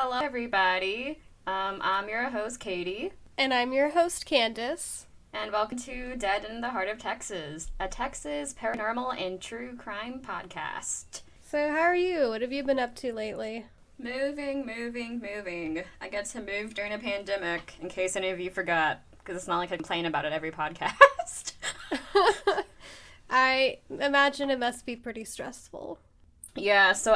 Hello, everybody. I'm your host, Katie. And I'm your host, Candace. And welcome to Dead in the Heart of Texas, a Texas paranormal and true crime podcast. So how are you? What have you been up to lately? Moving. I get to move during a pandemic, in case any of you forgot, because it's not like I complain about it every podcast. I imagine it must be pretty stressful. Yeah, so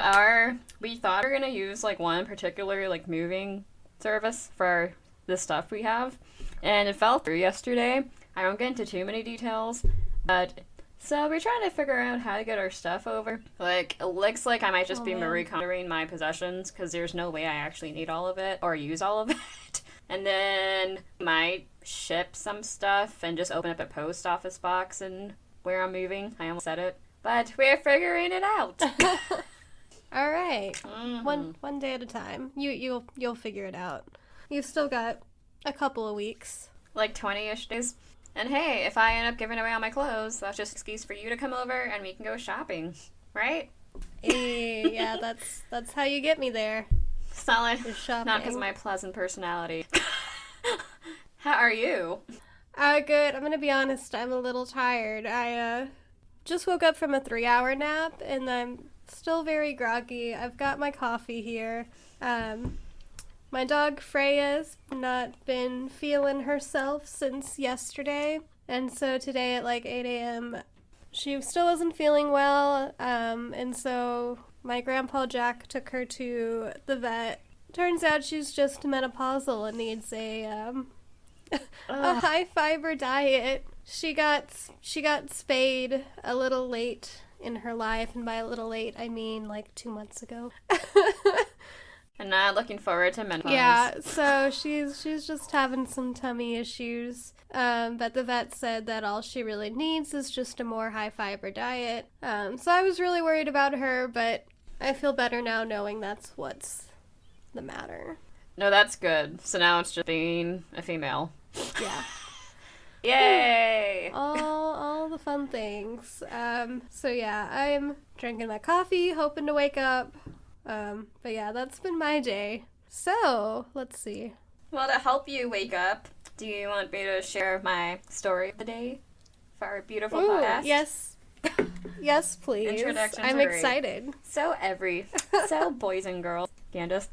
we thought we were going to use, one particular, moving service for the stuff we have, and it fell through yesterday. I won't get into too many details, but, so we're trying to figure out how to get our stuff over. It looks like I might just be Marie Kondoing my possessions, because there's no way I actually need all of it, or use all of it. And then might ship some stuff, and just open up a post office box, and where I'm moving. I almost said it. But we're figuring it out. All right. Mm-hmm. One day at a time. You'll figure it out. You've still got a couple of weeks. 20-ish days. And hey, if I end up giving away all my clothes, that's just an excuse for you to come over and we can go shopping. Right? Hey, yeah, that's how you get me there. It's not shopping. not because of my pleasant personality. How are you? Good. I'm gonna be honest, I'm a little tired. I just woke up from a 3-hour nap, and I'm still very groggy. I've got my coffee here. My dog Freya's not been feeling herself since yesterday, and so today at 8 a.m. she still wasn't feeling well, and so my grandpa Jack took her to the vet. Turns out she's just menopausal and needs a high fiber diet. She got spayed a little late in her life, and by a little late I mean 2 months ago. And not looking forward to menopause. Yeah, so she's just having some tummy issues. But the vet said that all she really needs is just a more high fiber diet. So I was really worried about her, but I feel better now knowing that's what's the matter. No, that's good. So now it's just being a female. Yeah. Yay! all the fun things. So yeah, I'm drinking my coffee, hoping to wake up. But yeah, that's been my day. So, let's see. Well, to help you wake up, do you want me to share my story of the day for our beautiful podcast? Yes. Yes, please. Introductions I'm are great. excited. So boys and girls, Candace.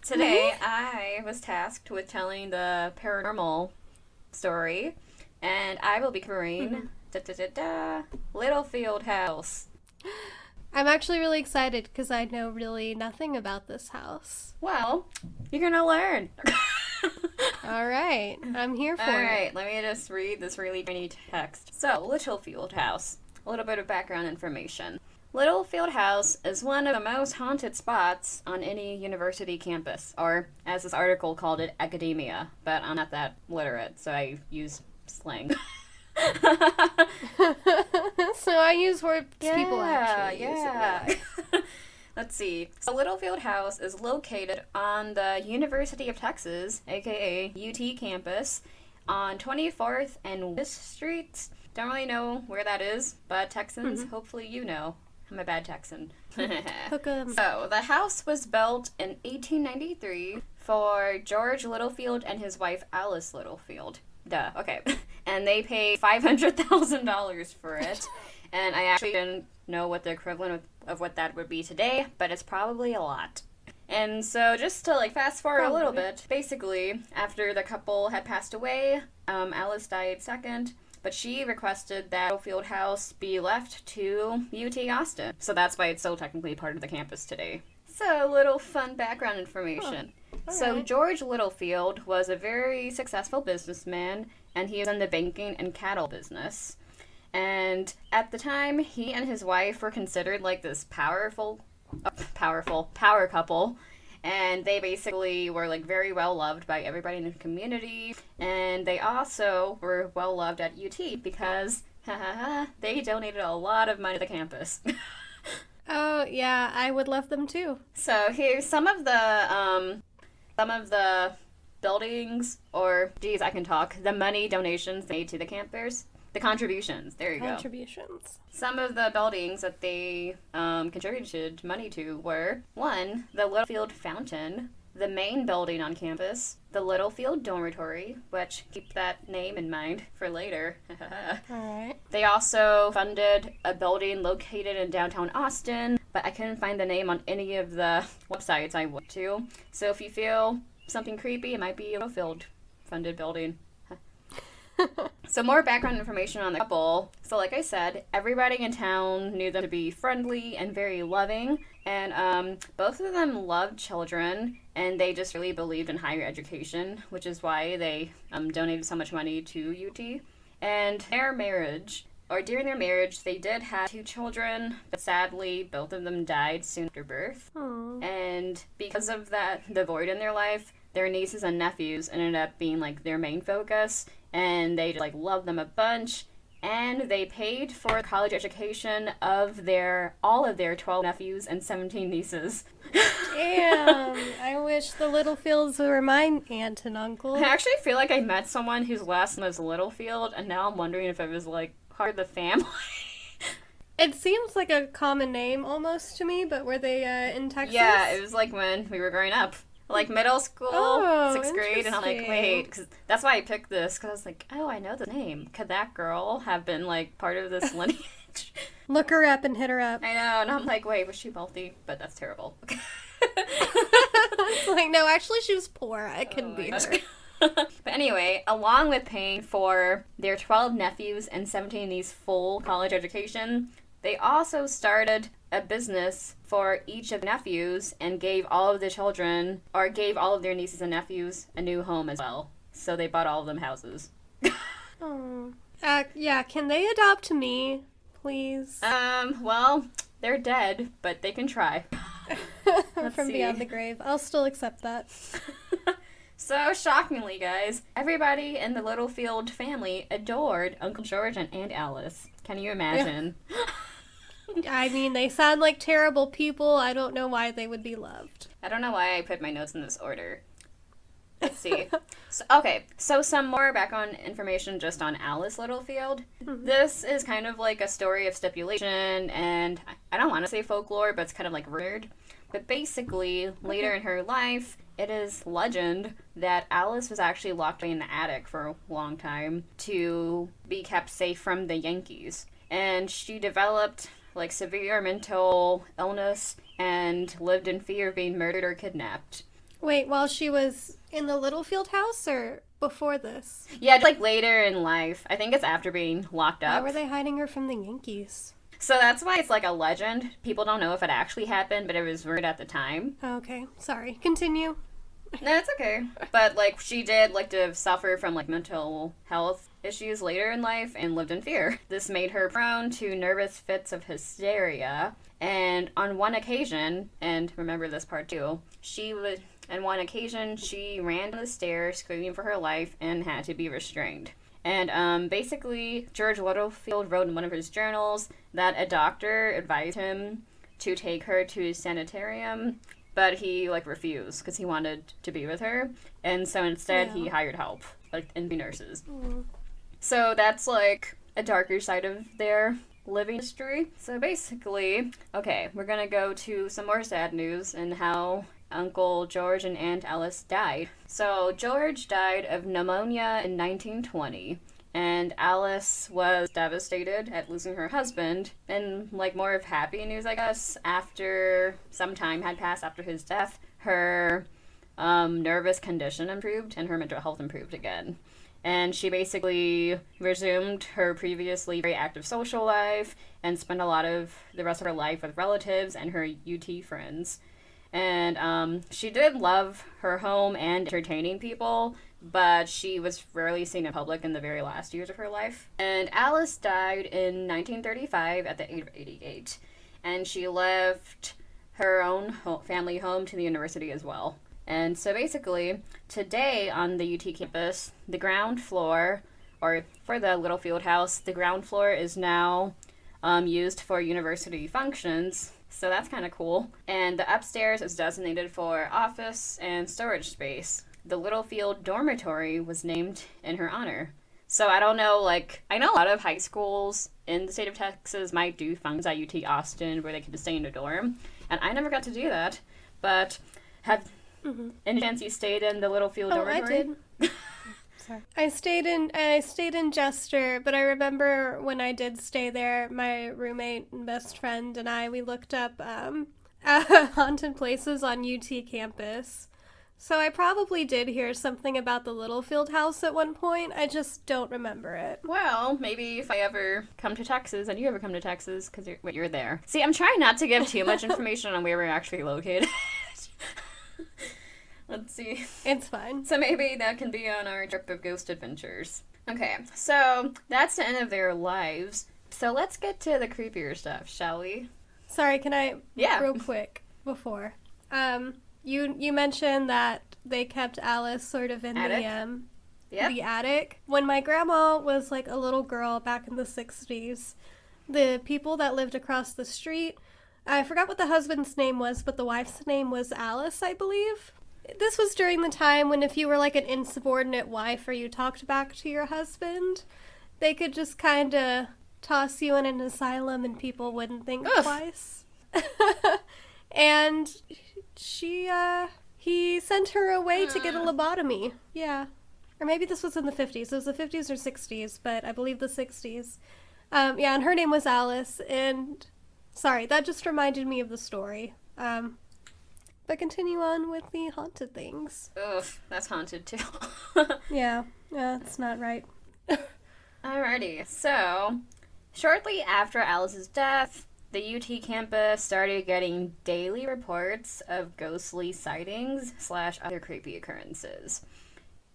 Today, I was tasked with telling the paranormal story, and I will be covering Littlefield House. I'm actually really excited because I know really nothing about this house. Well, you're gonna learn. All right, I'm here for it. All right, let me just read this really tiny text. So, Littlefield House. A little bit of background information. Littlefield House is one of the most haunted spots on any university campus, or as this article called it, academia. But I'm not that literate, so I use slang. So I use words people actually use in life. Let's see. So Littlefield House is located on the University of Texas, aka UT campus, on 24th and West Streets. Don't really know where that is, but Texans, hopefully you know. I'm a bad Texan. Hook 'em. So, the house was built in 1893 for George Littlefield and his wife Alice Littlefield. Duh, okay. And they paid $500,000 for it. And I actually didn't know what the equivalent of what that would be today, but it's probably a lot. And so just to fast forward a little bit, basically, after the couple had passed away, Alice died second. But she requested that Littlefield House be left to UT Austin. So that's why it's still technically part of the campus today. So, a little fun background information. So, right. George Littlefield was a very successful businessman, and he was in the banking and cattle business. And at the time, he and his wife were considered this power couple. And they basically were very well loved by everybody in the community. And they also were well loved at UT because they donated a lot of money to the campus. Oh yeah, I would love them too. So here's some of the buildings, or geez, I can talk, the money donations made to the campers. The contributions. There you go. Contributions. Some of the buildings that they contributed money to were, 1, the Littlefield Fountain, the main building on campus, the Littlefield Dormitory, which keep that name in mind for later. Alright. They also funded a building located in downtown Austin, but I couldn't find the name on any of the websites I went to. So if you feel something creepy, it might be a Littlefield funded building. So more background information on the couple. So like I said, everybody in town knew them to be friendly and very loving, and both of them loved children, and they just really believed in higher education, which is why they donated so much money to UT. And during their marriage, they did have 2 children, but sadly, both of them died soon after birth. Aww. And because of that, the void in their life, their nieces and nephews ended up being like their main focus, and they just loved them a bunch, and they paid for college education of all of their 12 nephews and 17 nieces. Damn, I wish the Littlefields were my aunt and uncle. I actually feel like I met someone whose last name was Littlefield, and now I'm wondering if it was part of the family. It seems like a common name almost to me, but were they in Texas? Yeah, it was when we were growing up. Middle school, 6th grade, and I'm wait, cause that's why I picked this, because I was oh, I know the name. Could that girl have been, part of this lineage? Look her up and hit her up. I know, and I'm wait, was she wealthy? But that's terrible. It's no, actually she was poor. I couldn't be her. But anyway, along with paying for their 12 nephews and 17 niece full college education, they also started a business for each of the nephews and gave all of their nieces and nephews a new home as well. So they bought all of them houses. Oh. Yeah, can they adopt me, please? Well, they're dead, but they can try. From beyond the grave. I'll still accept that. So, shockingly, guys, everybody in the Littlefield family adored Uncle George and Aunt Alice. Can you imagine? Yeah. I mean, they sound like terrible people. I don't know why they would be loved. I don't know why I put my notes in this order. Let's see. So some more background information just on Alice Littlefield. Mm-hmm. This is kind of a story of stipulation, and I don't want to say folklore, but it's kind of weird. But basically, later in her life, it is legend that Alice was actually locked away in the attic for a long time to be kept safe from the Yankees. And she developed severe mental illness and lived in fear of being murdered or kidnapped. Wait, while she was in the Littlefield house or before this? Yeah, later in life. I think it's after being locked up. Why were they hiding her from the Yankees? So that's why it's a legend. People don't know if it actually happened, but it was rumored at the time. Okay, sorry. Continue. No, it's okay. But she did to suffer from mental health issues later in life and lived in fear. This made her prone to nervous fits of hysteria. And on one occasion, and remember this part too, she ran down the stairs screaming for her life and had to be restrained. And basically, George Littlefield wrote in one of his journals that a doctor advised him to take her to a sanitarium, but he refused because he wanted to be with her. And so instead he hired help, and nurses. Mm. So that's a darker side of their living history. So basically, we're gonna go to some more sad news and how Uncle George and Aunt Alice died. So George died of pneumonia in 1920, and Alice was devastated at losing her husband. And more of happy news, I guess, after some time had passed after his death, her nervous condition improved and her mental health improved again. And she basically resumed her previously very active social life and spent a lot of the rest of her life with relatives and her UT friends. And she did love her home and entertaining people, but she was rarely seen in public in the very last years of her life. And Alice died in 1935 at the age of 88. And she left her own family home to the university as well. And so basically, today on the UT campus, the ground floor, or for the Littlefield House, the ground floor is now used for university functions. So that's kind of cool. And the upstairs is designated for office and storage space. The Littlefield Dormitory was named in her honor. So I don't know, like, I know a lot of high schools in the state of Texas might do functions at UT Austin where they can just stay in a dorm. And I never got to do that. But have any chance you stayed in the Littlefield dormitory? I did. Sorry. I stayed in Jester, but I remember when I did stay there, my roommate and best friend and we looked up haunted places on UT campus. So I probably did hear something about the Littlefield House at one point. I just don't remember it. Well, maybe if I ever come to Texas, and you ever come to Texas, because you're there. See, I'm trying not to give too much information on where we're actually located. Let's see. It's fine. So maybe that can be on our trip of ghost adventures. Okay, so that's the end of their lives. So let's get to the creepier stuff, shall we? Sorry, can I? Yeah. Real quick before. You mentioned that they kept Alice sort of in the attic. When my grandma was like a little girl back in the 60s, the people that lived across the street, I forgot what the husband's name was, but the wife's name was Alice, I believe. This was during the time when if you were like an insubordinate wife or you talked back to your husband, they could just kind of toss you in an asylum and people wouldn't think twice. And he sent her away to get a lobotomy. Yeah. Or maybe this was in the 50s. It was the 50s or 60s, but I believe the 60s. Yeah, and her name was Alice, and sorry, that just reminded me of the story. But continue on with the haunted things. Ugh, that's haunted too. Yeah, it's not right. Alrighty, so shortly after Alice's death, the UT campus started getting daily reports of ghostly sightings / other creepy occurrences.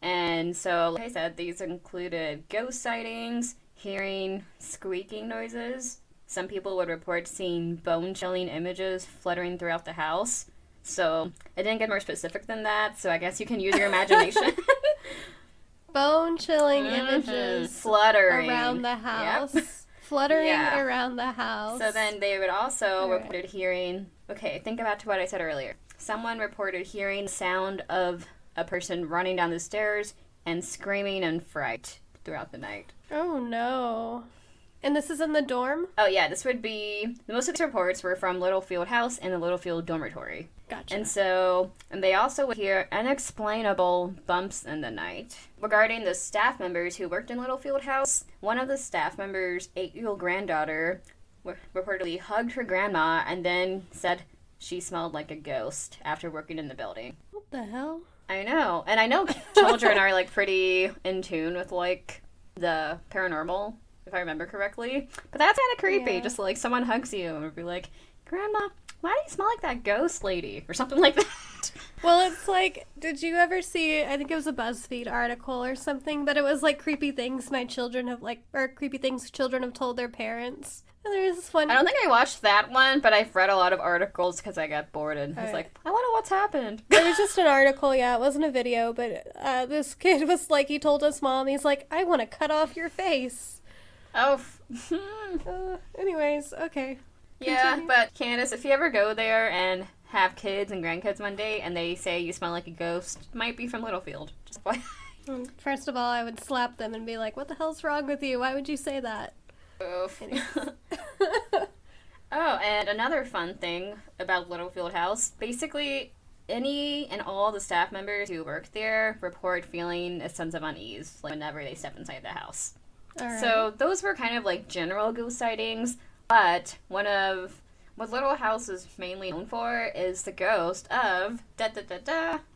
And so, like I said, these included ghost sightings, hearing squeaking noises. Some people would report seeing bone-chilling images fluttering throughout the house. So, it didn't get more specific than that, so I guess you can use your imagination. Bone-chilling images fluttering around the house. Yep. Fluttering around the house. So then they would also reported hearing, think about what I said earlier. Someone reported hearing the sound of a person running down the stairs and screaming in fright throughout the night. Oh, no. And this is in the dorm? Oh, yeah. This would be... Most of these reports were from Littlefield House and the Littlefield dormitory. Gotcha. And they also would hear unexplainable bumps in the night. Regarding the staff members who worked in Littlefield House, one of the staff members' 8-year-old granddaughter reportedly hugged her grandma and then said she smelled like a ghost after working in the building. What the hell? I know. And I know children are, pretty in tune with, the paranormal, if I remember correctly. But that's kind of creepy. Yeah. Just, someone hugs you and would be like, Grandma, why do you smell like that ghost lady? Or something like that. Well, it's did you ever see, I think it was a BuzzFeed article or something, but it was creepy things creepy things children have told their parents. And there's this one. I don't think I watched that one, but I've read a lot of articles because I got bored and was like, I wonder what's happened. It was just an article, yeah, it wasn't a video, but this kid was he told his mom, he's like, I want to cut off your face. Oh. Anyways, okay. Yeah, Continue. but Candace, if you ever go there and have kids and grandkids one day and they say you smell like a ghost, it might be from Littlefield. Just why? First of all, I would slap them and be like, what the hell's wrong with you? Why would you say that? Oof. Oh, and another fun thing about Littlefield House, basically any and all the staff members who work there report feeling a sense of unease whenever they step inside the house. All right. So those were kind of general ghost sightings. But one of what Little House is mainly known for is the ghost of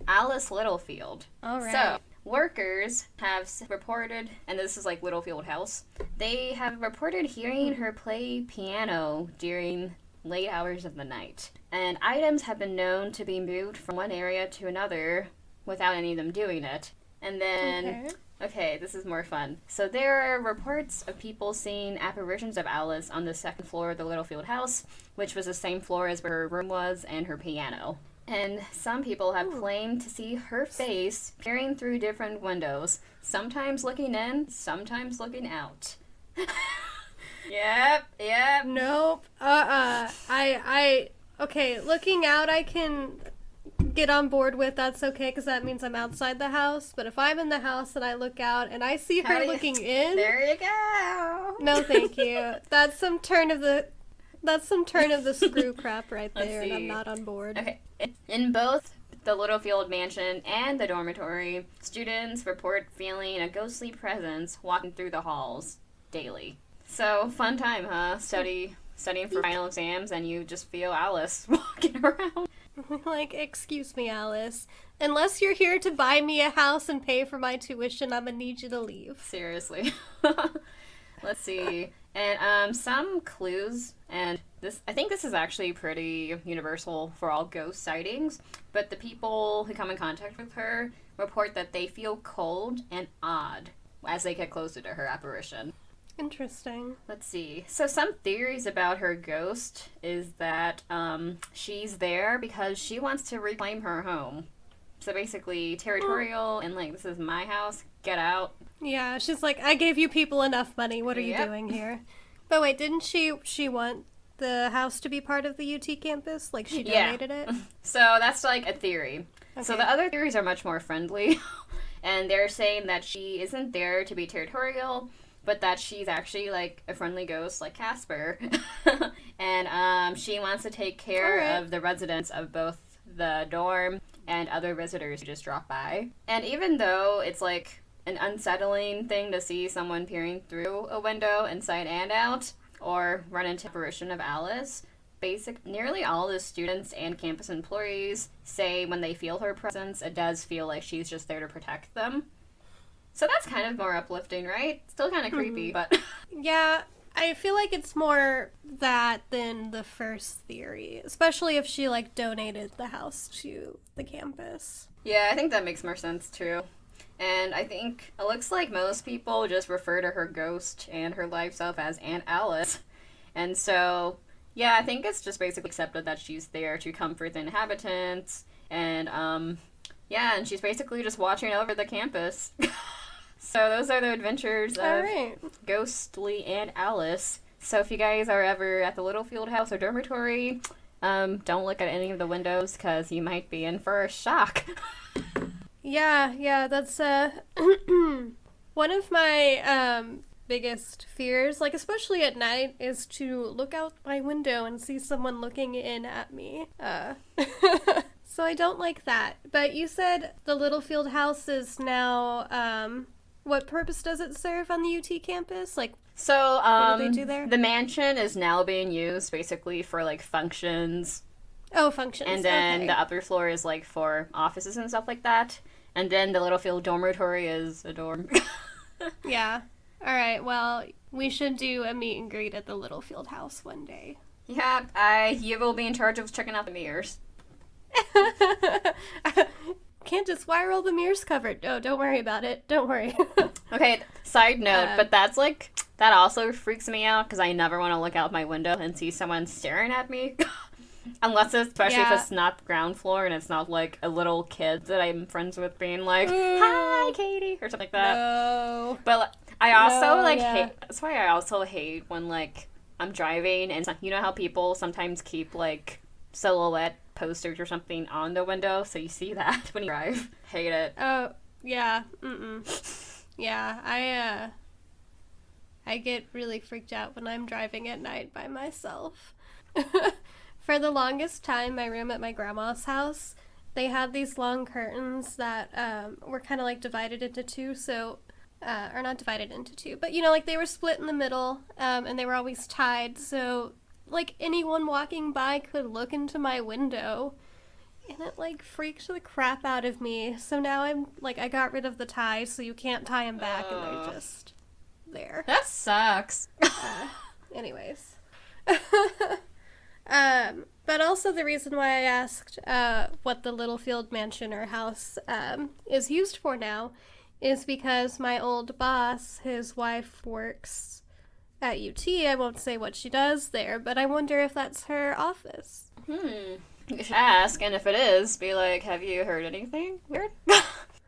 Alice Littlefield. All right. So workers have reported, and this is Littlefield House, they have reported hearing her play piano during late hours of the night. And items have been known to be moved from one area to another without any of them doing it. And then... Okay, this is more fun. So there are reports of people seeing apparitions of Alice on the second floor of the Littlefield house, which was the same floor as where her room was and her piano. And some people have claimed to see her face peering through different windows, sometimes looking in, sometimes looking out. Yep. Nope. Okay, looking out I can get on board with, that's okay, because that means I'm outside the house. But if I'm in the house and I look out and I see her looking in... There you go! No, thank you. That's some turn of the screw crap right there, and I'm not on board. Okay. In both the Littlefield mansion and the dormitory, students report feeling a ghostly presence walking through the halls daily. So, fun time, huh? Studying for final exams, and you just feel Alice walking around. Like, excuse me, Alice. Unless you're here to buy me a house and pay for my tuition, I'm gonna need you to leave. Seriously. Let's see. And some clues, and I think this is actually pretty universal for all ghost sightings, but the people who come in contact with her report that they feel cold and odd as they get closer to her apparition. Interesting. Let's see. So some theories about her ghost is that she's there because she wants to reclaim her home. So basically territorial and like, this is my house, get out. Yeah, she's like, I gave you people enough money, what are you doing here? But wait, didn't she want the house to be part of the UT campus? Like, she donated it? So that's like a theory. Okay. So the other theories are much more friendly. And they're saying that she isn't there to be territorial, but that she's actually like a friendly ghost like Casper. And she wants to take care of the residents of both the dorm and other visitors who just drop by. And even though it's like an unsettling thing to see someone peering through a window inside and out, or run into apparition of Alice, nearly all the students and campus employees say when they feel her presence, it does feel like she's just there to protect them. So that's kind of more uplifting, right? Still kind of creepy, but... Yeah, I feel like it's more that than the first theory, especially if she, like, donated the house to the campus. Yeah, I think that makes more sense, too. And I think it looks like most people just refer to her ghost and her life self as Aunt Alice. And so, yeah, I think it's just basically accepted that she's there to comfort the inhabitants. And, yeah, and she's basically just watching over the campus. So those are the adventures of ghostly Aunt Alice. So if you guys are ever at the Littlefield House or dormitory, don't look at any of the windows because you might be in for a shock. Yeah, that's one of my biggest fears, like especially at night, is to look out my window and see someone looking in at me. So I don't like that. But you said the Littlefield House is now, what purpose does it serve on the UT campus? Like, so what do they do there? The mansion is now being used basically for like functions. Oh, functions. And then the upper floor is like for offices and stuff like that. And then the Littlefield dormitory is a dorm. Yeah. All right. Well, we should do a meet and greet at the Littlefield House one day. Yeah, you will be in charge of checking out the mirrors. Candace, why are all the mirrors covered? Oh, don't worry about it. Don't worry. Okay, side note, but that's like, that also freaks me out because I never want to look out my window and see someone staring at me. Unless it's, especially if it's not the ground floor and it's not like a little kid that I'm friends with being like, hi, Katie, or something like that. No. But I also hate, that's why I also hate when like I'm driving and you know how people sometimes keep like silhouette posters or something on the window so you see that when you drive. Hate it. Oh, yeah. Yeah, I get really freaked out when I'm driving at night by myself. For the longest time, my room at my grandma's house, they had these long curtains that were kind of like divided into two, so, or not divided into two, but you know, like they were split in the middle, and they were always tied, so like anyone walking by could look into my window, and it like freaked the crap out of me. So now I'm like, I got rid of the ties, so you can't tie them back, and they're just there. That sucks. Anyways. But also the reason why I asked what the Littlefield mansion or house is used for now is because my old boss, his wife, works at UT. I won't say what she does there, but I wonder if that's her office. You should ask, and if it is, be like, have you heard anything weird?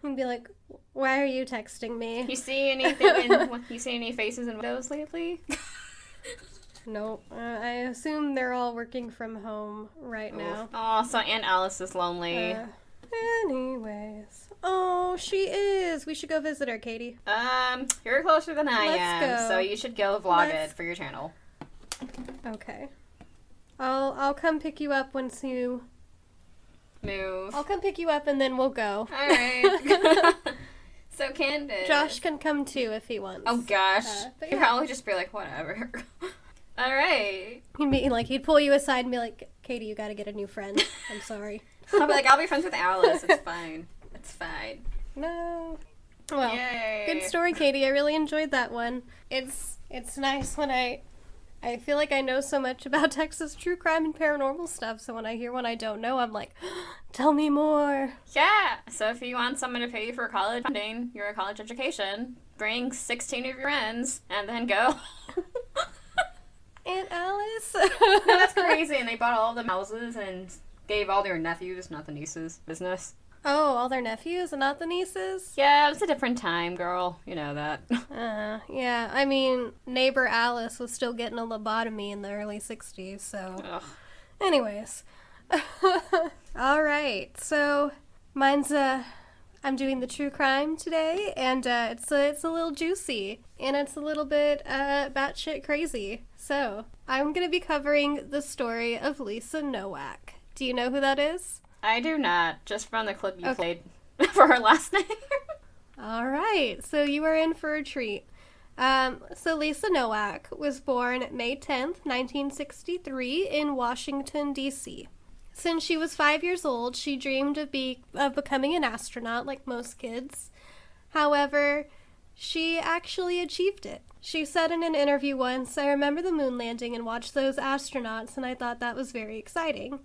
And be like, why are you texting me? You see anything you see any faces in windows lately? No, I assume they're all working from home right now. Oh, so Aunt Alice is lonely. Anyways. Oh, she is. We should go visit her, Katie. You're closer than I Let's am, go. so you should go vlog it Let's- for your channel. Okay. I'll come pick you up once you... Move. I'll come pick you up and then we'll go. Alright. So, Candace. Josh can come too if he wants. Oh, gosh. But He'd yeah. probably just be like, whatever. Alright. He'd pull you aside and be like, Katie, you gotta get a new friend. I'm sorry. I'll be like, I'll be friends with Alice. It's fine. It's fine. No. Well, Yay. good story, Katie. I really enjoyed that one. It's nice when I feel like I know so much about Texas true crime and paranormal stuff, so when I hear one I don't know, I'm like, tell me more. Yeah. So if you want someone to pay you for college funding, your college education, bring 16 of your friends and then go. Aunt Alice. No, that's crazy. And they bought all the houses and gave all their nephews, not the nieces, business. Oh, all their nephews and not the nieces? Yeah, it was a different time, girl. You know that. Yeah. I mean, neighbor Alice was still getting a lobotomy in the early 60s, so... Ugh. Anyways. All right. So, mine's, I'm doing the true crime today, and it's a little juicy, and it's a little bit batshit crazy. So, I'm going to be covering the story of Lisa Nowak. Do you know who that is? I do not. Just from the clip you played for her last name. All right, so you are in for a treat. So Lisa Nowak was born May 10th, 1963 in Washington, D.C. Since she was 5 years old, she dreamed of becoming an astronaut like most kids. However, she actually achieved it. She said in an interview once, "I remember the moon landing and watched those astronauts, and I thought that was very exciting."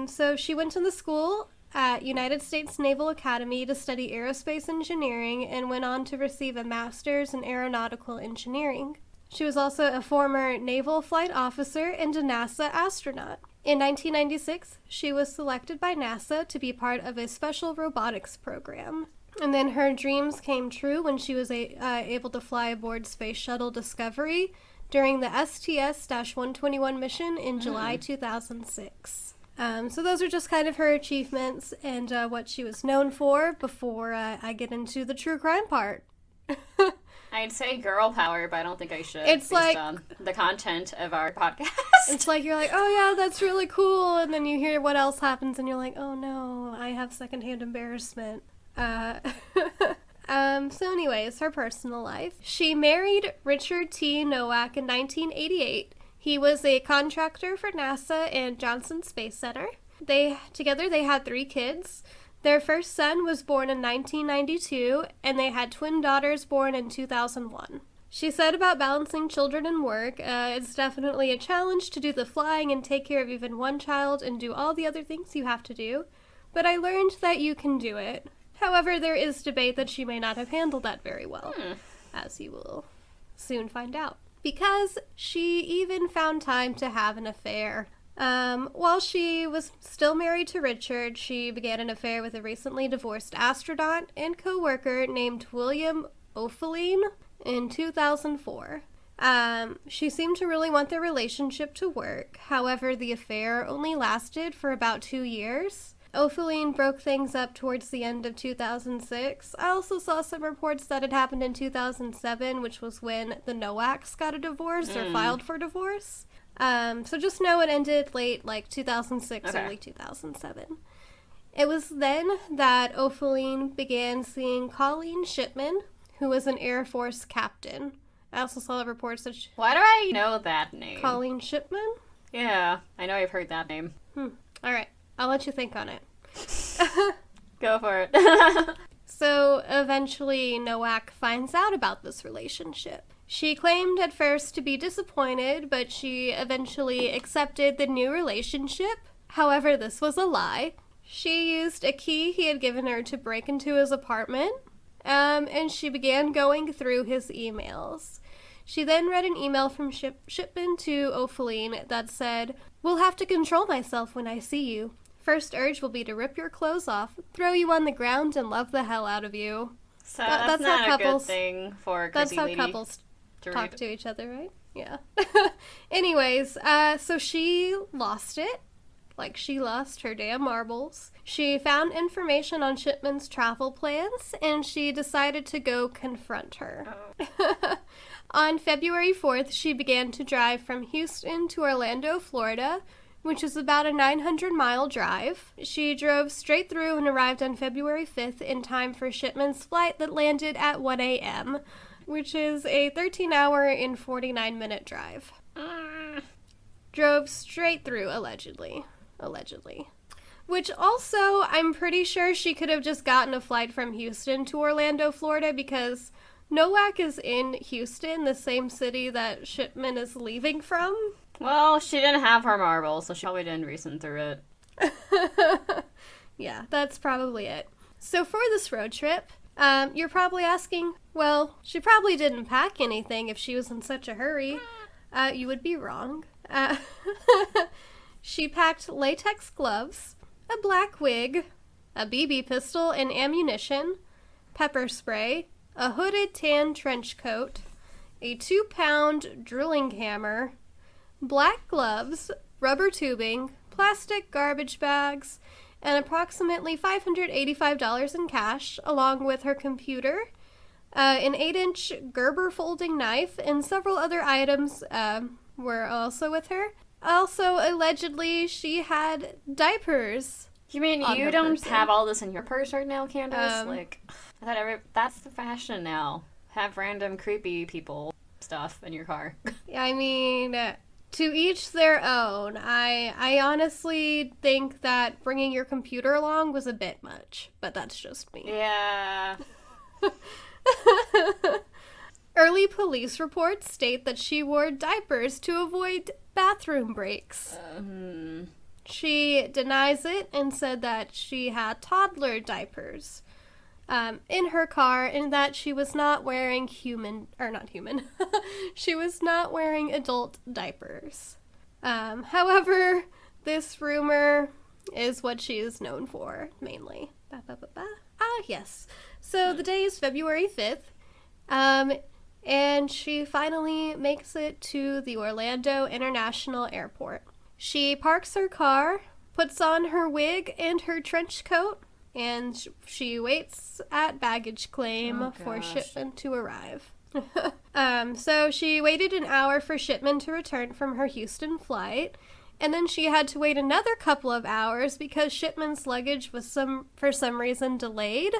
So she went to the school at United States Naval Academy to study aerospace engineering and went on to receive a master's in aeronautical engineering. She was also a former naval flight officer and a NASA astronaut. In 1996, she was selected by NASA to be part of a special robotics program. And then her dreams came true when she was able to fly aboard Space Shuttle Discovery during the STS-121 mission in July 2006. So those are just kind of her achievements and what she was known for before I get into the true crime part. I'd say girl power, but I don't think I should. It's based like- on the content of our podcast. It's like you're like, oh yeah, that's really cool, and then you hear what else happens and you're like, oh no, I have secondhand embarrassment. So anyways, her personal life. She married Richard T. Nowak in 1988. He was a contractor for NASA and Johnson Space Center. Together they had 3 kids. Their first son was born in 1992, and they had twin daughters born in 2001. She said about balancing children and work, it's definitely a challenge to do the flying and take care of even one child and do all the other things you have to do, but I learned that you can do it. However, there is debate that she may not have handled that very well, as you will soon find out. Because she even found time to have an affair. While she was still married to Richard, she began an affair with a recently divorced astronaut and co-worker named William O'Feline in 2004. She seemed to really want their relationship to work. However, the affair only lasted for about 2 years. O'Feline broke things up towards the end of 2006. I also saw some reports that it happened in 2007, which was when the Nowaks got a divorce or filed for divorce. So just know it ended late, like 2006, early 2007. It was then that O'Feline began seeing Colleen Shipman, who was an Air Force captain. I also saw reports that Why do I know that name? Colleen Shipman? Yeah, I know I've heard that name. All right, I'll let you think on it. Go for it. So eventually Nowak finds out about this relationship. She claimed at first to be disappointed, but she eventually accepted the new relationship. However, this was a lie. She used a key he had given her to break into his apartment, and she began going through his emails. She then read an email from Shipman to O'Feline that said, "Will have to control myself when I see you. First urge will be to rip your clothes off, throw you on the ground, and love the hell out of you." So that's not a good thing for a That's crazy how lady couples to talk read. to each other, right? Yeah. Anyways, so she lost it. like she lost her damn marbles. She found information on Shipman's travel plans, and she decided to go confront her. Oh. On February 4th, she began to drive from Houston to Orlando, Florida, which is about a 900-mile drive. She drove straight through and arrived on February 5th in time for Shipman's flight that landed at 1 a.m., which is a 13-hour and 49-minute drive. Drove straight through, allegedly. Which also, I'm pretty sure she could have just gotten a flight from Houston to Orlando, Florida, because Nowak is in Houston, the same city that Shipman is leaving from. Well, she didn't have her marbles, so she probably didn't reason through it. Yeah, that's probably it. So for this road trip, you're probably asking, well, she probably didn't pack anything if she was in such a hurry. You would be wrong. She packed latex gloves, a black wig, a BB pistol and ammunition, pepper spray, a hooded tan trench coat, a 2-pound drilling hammer, black gloves, rubber tubing, plastic garbage bags, and approximately $585 in cash, along with her computer, an 8-inch Gerber folding knife, and several other items were also with her. Also, allegedly, she had diapers. You mean you don't have all this in your purse right now, Candace? I thought that's the fashion now. Have random creepy people stuff in your car. I mean, to each their own. I honestly think that bringing your computer along was a bit much, but that's just me. Yeah. Early police reports state that she wore diapers to avoid bathroom breaks. She denies it and said that she had toddler diapers in her car, and that she was not wearing she was not wearing adult diapers. However, this rumor is what she is known for, mainly. Yes. So the day is February 5th, and she finally makes it to the Orlando International Airport. She parks her car, puts on her wig and her trench coat, and she waits at baggage claim for Shipman to arrive. So she waited an hour for Shipman to return from her Houston flight, and then she had to wait another couple of hours because Shipman's luggage was for some reason delayed.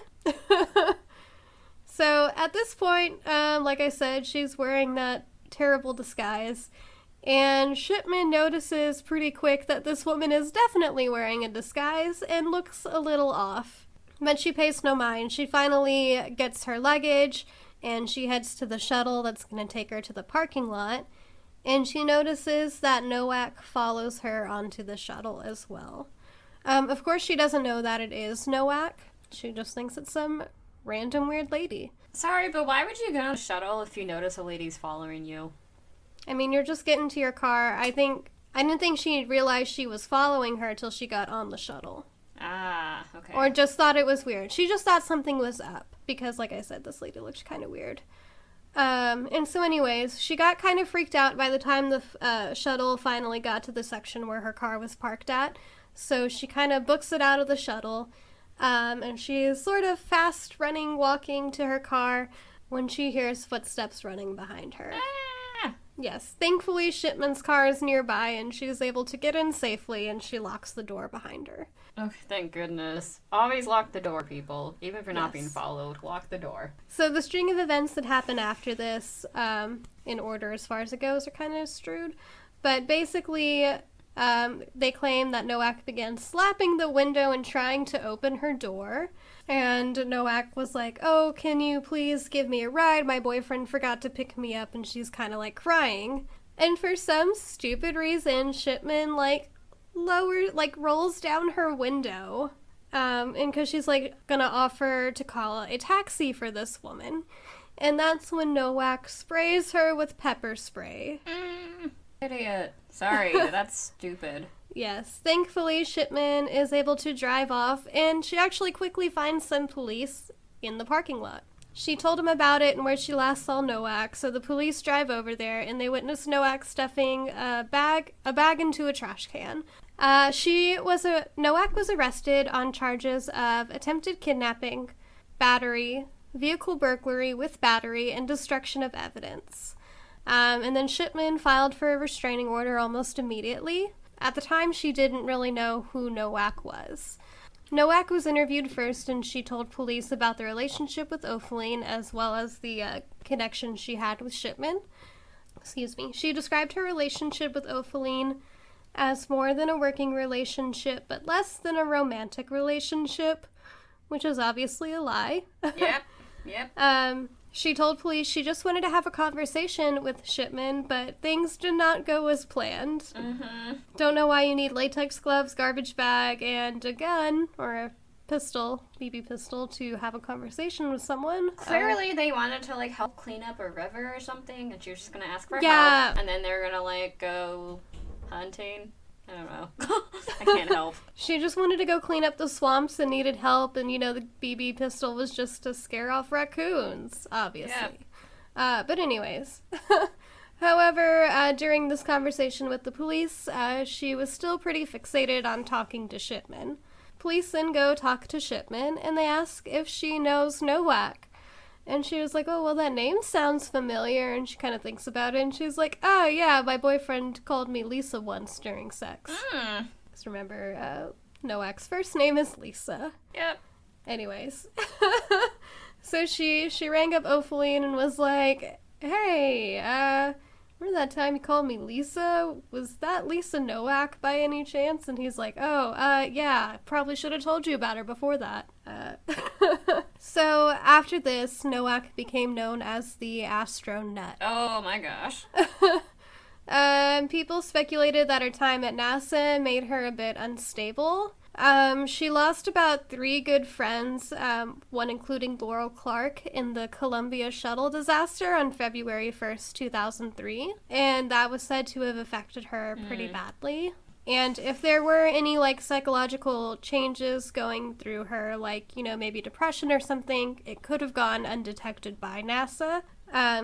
So at this point, like I said, she's wearing that terrible disguise, and Shipman notices pretty quick that this woman is definitely wearing a disguise and looks a little off. But she pays no mind. She finally gets her luggage, and she heads to the shuttle that's going to take her to the parking lot, and she notices that Nowak follows her onto the shuttle as well. Of course, she doesn't know that it is Nowak. She just thinks it's some random weird lady. Sorry, but why would you get on a shuttle if you notice a lady's following you? I mean, you're just getting to your car. I didn't think she realized she was following her till she got on the shuttle. Ah, okay. Or just thought it was weird. She just thought something was up because, like I said, this lady looked kind of weird. And so anyways, she got kind of freaked out by the time the shuttle finally got to the section where her car was parked at. So she kind of books it out of the shuttle. And she is sort of fast running, walking to her car when she hears footsteps running behind her. Yes, thankfully Shipman's car is nearby and she's able to get in safely, and she locks the door behind her. Okay, thank goodness. Always lock the door, people. Even if you're not being followed, lock the door. So the string of events that happen after this, in order as far as it goes, are kind of strewed. But basically, they claim that Nowak began slapping the window and trying to open her door. And Nowak was like, "Oh, can you please give me a ride? My boyfriend forgot to pick me up," and she's kind of like crying. And for some stupid reason, Shipman rolls down her window, and because she's like gonna offer to call a taxi for this woman. And that's when Nowak sprays her with pepper spray. Idiot. Sorry, that's stupid. Yes, thankfully Shipman is able to drive off, and she actually quickly finds some police in the parking lot. She told him about it and where she last saw Nowak, so the police drive over there, and they witness Nowak stuffing a bag into a trash can. Nowak was arrested on charges of attempted kidnapping, battery, vehicle burglary with battery, and destruction of evidence. And then Shipman filed for a restraining order almost immediately. At the time, she didn't really know who Nowak was. Nowak was interviewed first, and she told police about the relationship with O'Flynn, as well as the connection she had with Shipman. Excuse me. She described her relationship with O'Flynn as more than a working relationship, but less than a romantic relationship, which is obviously a lie. Yep. She told police she just wanted to have a conversation with Shipman, but things did not go as planned. Mm-hmm. Don't know why you need latex gloves, garbage bag, and a gun, or a pistol, BB pistol, to have a conversation with someone. Clearly, they wanted to, like, help clean up a river or something, and she was just gonna ask for Yeah. help, and then they're gonna, like, go hunting. I don't know. I can't help. She just wanted to go clean up the swamps and needed help, and, the BB pistol was just to scare off raccoons, obviously. Yeah. But anyways. However, during this conversation with the police, she was still pretty fixated on talking to Shipman. Police then go talk to Shipman, and they ask if she knows Nowak. And she was like, oh, well, that name sounds familiar. And she kind of thinks about it, and she's like, oh, yeah, my boyfriend called me Lisa once during sex. Just remember, Nowak's first name is Lisa. Yep. Anyways. So she rang up O'Flynn and was like, hey, remember that time you called me Lisa? Was that Lisa Nowak by any chance? And he's like, oh, yeah, probably should have told you about her before that. So after this, Nowak became known as the astronaut. Oh my gosh. People speculated that her time at NASA made her a bit unstable. She lost about 3 good friends, one including Laurel Clark, in the Columbia shuttle disaster on February 1st, 2003, and that was said to have affected her pretty badly. And if there were any, psychological changes going through her, maybe depression or something, it could have gone undetected by NASA.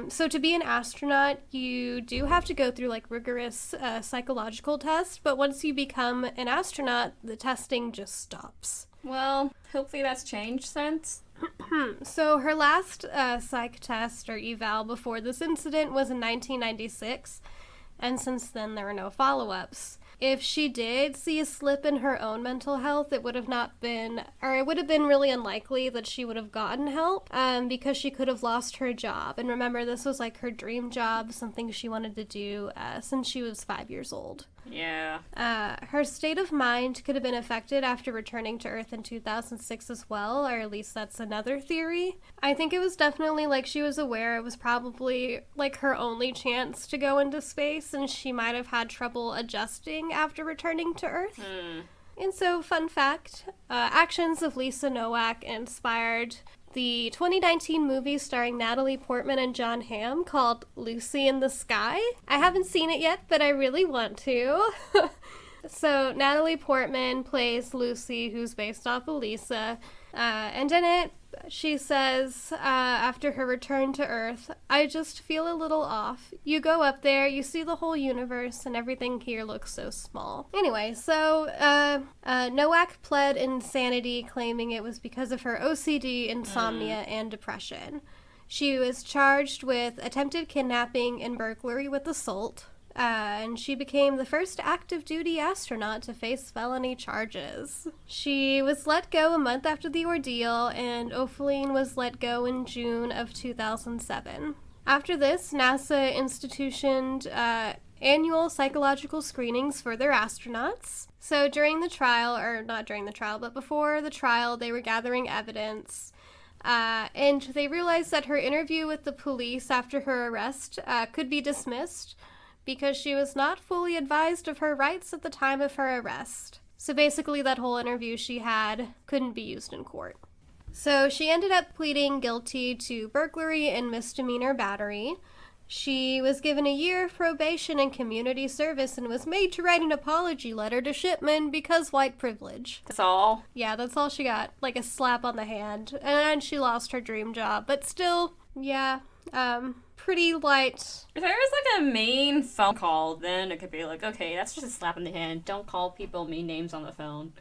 So to be an astronaut, you do have to go through, rigorous psychological tests, but once you become an astronaut, the testing just stops. Well, hopefully that's changed since. So her last psych test or eval before this incident was in 1996, and since then there were no follow-ups. If she did see a slip in her own mental health, it would have been really unlikely that she would have gotten help, because she could have lost her job. And remember, this was her dream job, something she wanted to do since she was 5 years old. Yeah. Her state of mind could have been affected after returning to Earth in 2006 as well, or at least that's another theory. I think it was definitely she was aware it was probably her only chance to go into space, and she might have had trouble adjusting after returning to Earth. And so, fun fact, actions of Lisa Nowak inspired the 2019 movie starring Natalie Portman and John Hamm called Lucy in the Sky. I haven't seen it yet, but I really want to. So Natalie Portman plays Lucy, who's based off of Lisa, and in it, she says, after her return to Earth, I just feel a little off. You go up there, you see the whole universe, and everything here looks so small. Anyway, so Nowak pled insanity, claiming it was because of her OCD, insomnia, and depression. She was charged with attempted kidnapping and burglary with assault. And she became the first active duty astronaut to face felony charges. She was let go a month after the ordeal, and O'Flynn was let go in June of 2007. After this, NASA institutioned annual psychological screenings for their astronauts. So during the trial, or not during the trial, but before the trial, they were gathering evidence. And they realized that her interview with the police after her arrest could be dismissed, because she was not fully advised of her rights at the time of her arrest. So basically that whole interview she had couldn't be used in court. So she ended up pleading guilty to burglary and misdemeanor battery. She was given a year of probation and community service and was made to write an apology letter to Shipman because white privilege. That's all? Yeah, that's all she got. Like a slap on the hand. And she lost her dream job. But still, yeah, pretty light. If there was like a mean phone call, then it could be like, okay, that's just a slap in the hand. Don't call people mean names on the phone.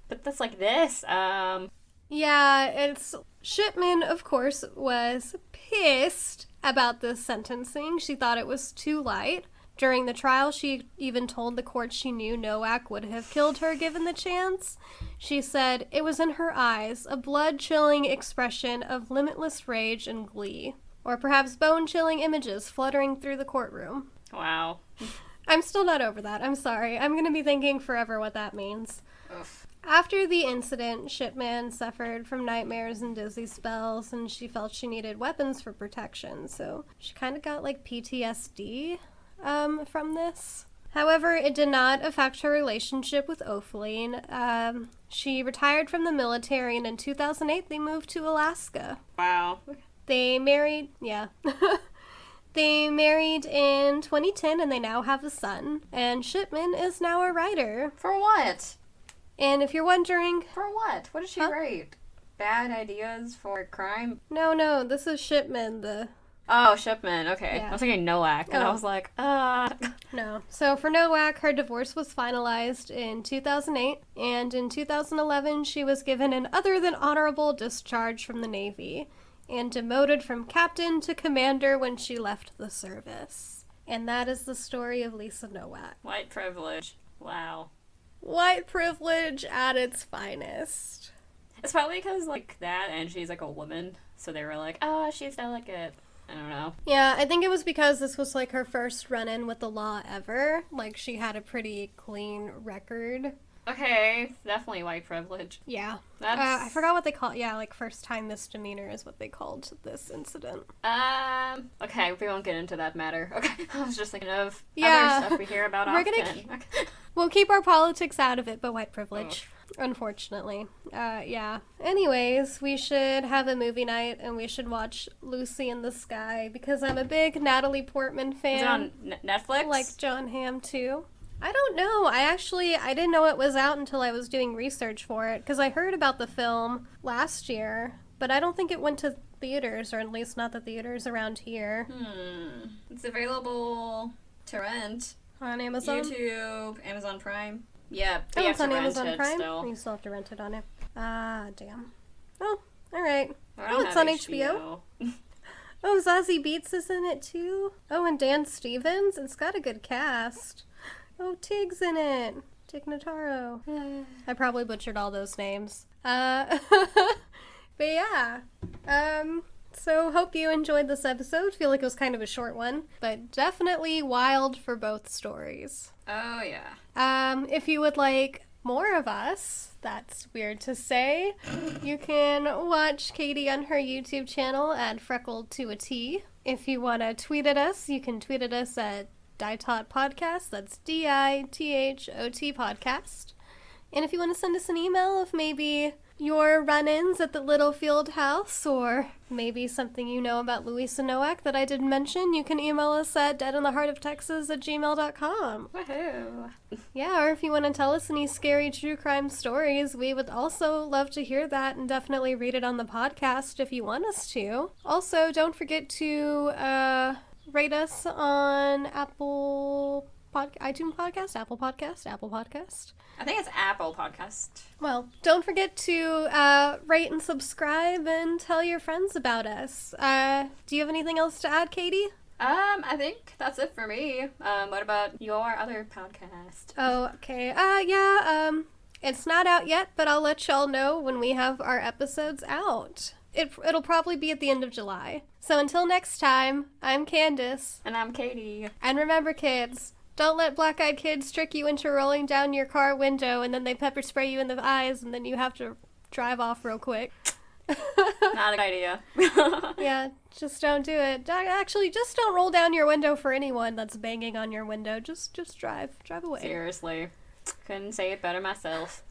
But that's like this. Yeah, it's... Shipman, of course, was pissed about this sentencing. She thought it was too light. During the trial, she even told the court she knew Nowak would have killed her given the chance. She said, it was in her eyes, a blood-chilling expression of limitless rage and glee. Or perhaps bone-chilling images fluttering through the courtroom. Wow. I'm still not over that. I'm sorry. I'm going to be thinking forever what that means. Ugh. After the incident, Shipman suffered from nightmares and dizzy spells, and she felt she needed weapons for protection, so she kind of got, like, PTSD from this. However, it did not affect her relationship with Ofeline. She retired from the military, and in 2008, they moved to Alaska. Wow. They married, yeah. They married in 2010, and they now have a son, and Shipman is now a writer. For what? And if you're wondering... For what? What did she write? Bad ideas for crime? No, this is Shipman, the... Oh, Shipman, okay. Yeah. I was thinking Nowak, and I was like, No. So for Nowak, her divorce was finalized in 2008, and in 2011 she was given an other-than-honorable discharge from the Navy, and demoted from captain to commander when she left the service. And that is the story of Lisa Nowak. White privilege. Wow. White privilege at its finest. It's probably because, like, that, and she's, like, a woman, so they were like, oh, she's delicate. I don't know. Yeah, I think it was because this was, like, her first run-in with the law ever. Like, she had a pretty clean record. Okay, definitely white privilege. Yeah. That's... I forgot what they call it. Yeah, like, first-time misdemeanor is what they called this incident. Okay, we won't get into that matter. Okay, I was just thinking of Yeah. other stuff we hear about We're often. gonna We'll keep our politics out of it, but white privilege. Unfortunately. Yeah. Anyways, we should have a movie night, and we should watch Lucy in the Sky, because I'm a big Natalie Portman fan. Is it on Netflix? Like John Hamm, too. I don't know. I didn't know it was out until I was doing research for it, because I heard about the film last year, but I don't think it went to theaters, or at least not the theaters around here. It's available to rent. On Amazon? YouTube, Amazon Prime. Yeah, Oh, you have it's to on rent Amazon it Prime? still. You still have to rent it on it. Ah, damn. Oh, alright. I Oh, don't it's have on HBO. Oh, Zazie Beetz is in it too. Oh, and Dan Stevens. It's got a good cast. Oh, Tig's in it. Tig Notaro. I probably butchered all those names. But yeah. So hope you enjoyed this episode. Feel like it was kind of a short one, but definitely wild for both stories. Oh, yeah. If you would like more of us, that's weird to say, you can watch Katie on her YouTube channel at Freckled to a T. If you want to tweet at us, you can tweet at us at DiTHoT Podcast. That's DiTHoT Podcast. And if you want to send us an email of maybe your run-ins at the Littlefield House, or maybe something you know about Louisa Nowak that I didn't mention, you can email us at deadintheheartoftexas@gmail.com. Woohoo. Yeah, or if you want to tell us any scary true crime stories, we would also love to hear that and definitely read it on the podcast if you want us to. Also, don't forget to rate us on iTunes Podcast, Apple Podcast. I think it's Apple Podcast. Well, don't forget to rate and subscribe and tell your friends about us. Do you have anything else to add, Katie? I think that's it for me. What about your other podcast? Oh, okay. Yeah, it's not out yet, but I'll let y'all know when we have our episodes out. It'll probably be at the end of July. So until next time, I'm Candace. And I'm Katie. And remember, kids, don't let black-eyed kids trick you into rolling down your car window and then they pepper spray you in the eyes and then you have to drive off real quick. Not a good idea. Yeah, just don't do it. Actually, just don't roll down your window for anyone that's banging on your window. Just drive away. Seriously. Couldn't say it better myself.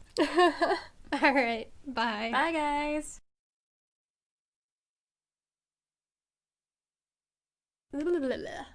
Alright, bye. Bye, guys. Blah, blah, blah.